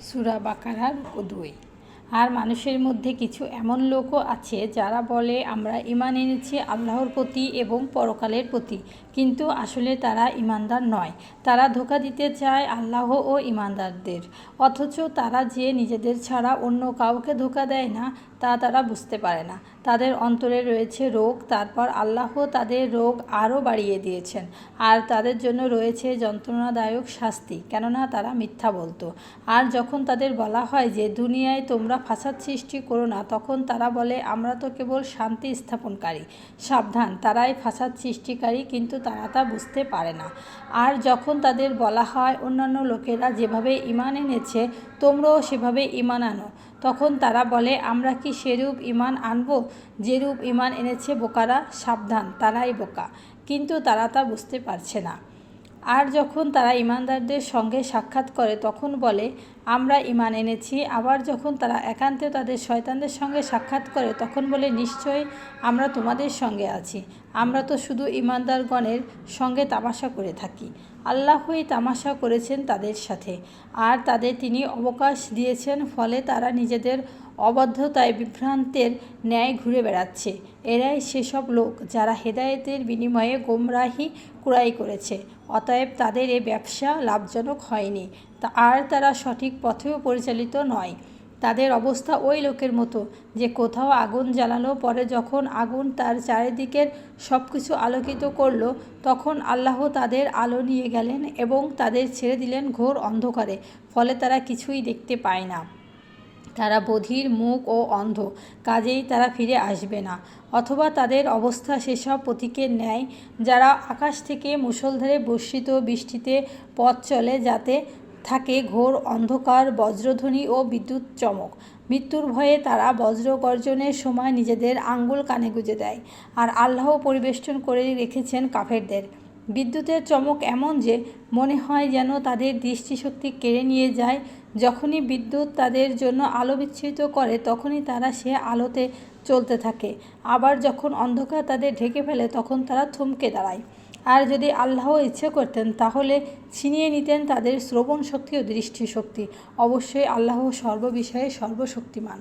সূরা বাকারার 2। আর মানুষের মধ্যে কিছু এমন লোকও আছে যারা বলে আমরা ঈমান এনেছি আল্লাহর প্রতি এবং পরকালের প্রতি, কিন্তু আসলে তারা ঈমানদার নয়। তারা ধোঁকা দিতে চায় আল্লাহ ও ঈমানদারদের, অথচ তারা যে নিজেদের ছাড়া অন্য কাউকে ধোঁকা দেয় না তা তারা বুঝতে পারে না। তাদের অন্তরে রয়েছে রোগ, তারপর আল্লাহ তাদের রোগ আরও বাড়িয়ে দিয়েছেন, আর তাদের জন্য রয়েছে যন্ত্রণাদায়ক শাস্তি, কেননা তারা মিথ্যা বলতো। আর যখন তাদের বলা হয় যে দুনিয়ায় তোমরা ফাসাদ সৃষ্টি করো না, তখন তারা বলে আমরা তো কেবল শান্তি স্থাপনকারী। সাবধান, তারাই ফাসাদ সৃষ্টিকারী, কিন্তু তারা তা বুঝতে পারে না। আর যখন তাদের বলা হয় অন্যান্য লোকেরা যেভাবে ঈমান এনেছে তোমরাও সেভাবে ঈমান আনো, তখন তারা বলে আমরা কি সেরূপ ঈমান আনবো যেরূপ ঈমান এনেছে বোকারা। সাবধান, তারাই বোকা, কিন্তু তারা তা বুঝতে পারছে না। আর যখন তারা ঈমানদারদের সঙ্গে সাক্ষাৎ করে তখন বলে আমরা ঈমান এনেছি। আবার যখন তারা একান্তে তাদের শয়তানদের সঙ্গে সাক্ষাৎ করে তখন বলে নিশ্চয়ই আমরা তোমাদের সঙ্গে আছি, আমরা তো শুধু ঈমানদারগণের সঙ্গে তামাশা করে থাকি। আল্লাহই তামাশা করেছেন তাদের সাথে, আর তাদের তিনি অবকাশ দিয়েছেন, ফলে তারা নিজেদের অবাধ্যতায় বিভ্রান্তের ন্যায় ঘুরে বেড়াচ্ছে। এরাই সেসব লোক যারা হেদায়েতের বিনিময়ে গোমরাহি ক্রয় করেছে, অতএব তাদের এ ব্যবসা লাভজনক হয়নি, আর তারা সঠিক পথেও পরিচালিত নয়। তাদের অবস্থা ওই লোকের মতো যে কোথাও আগুন জ্বালানো, পরে যখন আগুন তার চারিদিকের সব কিছু আলোকিত করল, তখন আল্লাহ তাদের আলো নিয়ে গেলেন এবং তাদের ছেড়ে দিলেন ঘোর অন্ধকারে, ফলে তারা কিছুই দেখতে পায় না। তারা বধির, মুখ ও অন্ধ, কাজেই তারা ফিরে আসবে না। অথবা তাদের অবস্থা সেসব পথিকের ন্যায় যারা আকাশ থেকে মুষলধারে বর্ষিত বৃষ্টিতে পথ চলে, যাতে থাকে ঘোর অন্ধকার, বজ্রধ্বনি ও বিদ্যুৎ চমক। মৃত্যুর ভয়ে তারা বজ্রগর্জনের সময় নিজেদের আঙ্গুল কানে গুঁজে দেয়, আর আল্লাহ পরিবেষ্টন করে রেখেছেন কাফেরদের। বিদ্যুতের চমক এমন যে মনে হয় যেন তাদের দৃষ্টিশক্তি কেড়ে নিয়ে যায়। যখনই বিদ্যুৎ তাদের জন্য আলো বিচ্ছুরিত করে তখনই তারা সে আলোতে চলতে থাকে। আবার যখন অন্ধকার তাদের ঢেকে ফেলে তখন তারা থমকে দাঁড়ায়। আর যদি আল্লাহ ইচ্ছে করতেন তাহলে ছিনিয়ে নিতেন তাদের শ্রবণ শক্তি ও দৃষ্টিশক্তি। অবশ্যই আল্লাহ সর্ববিষয়ে সর্বশক্তিমান।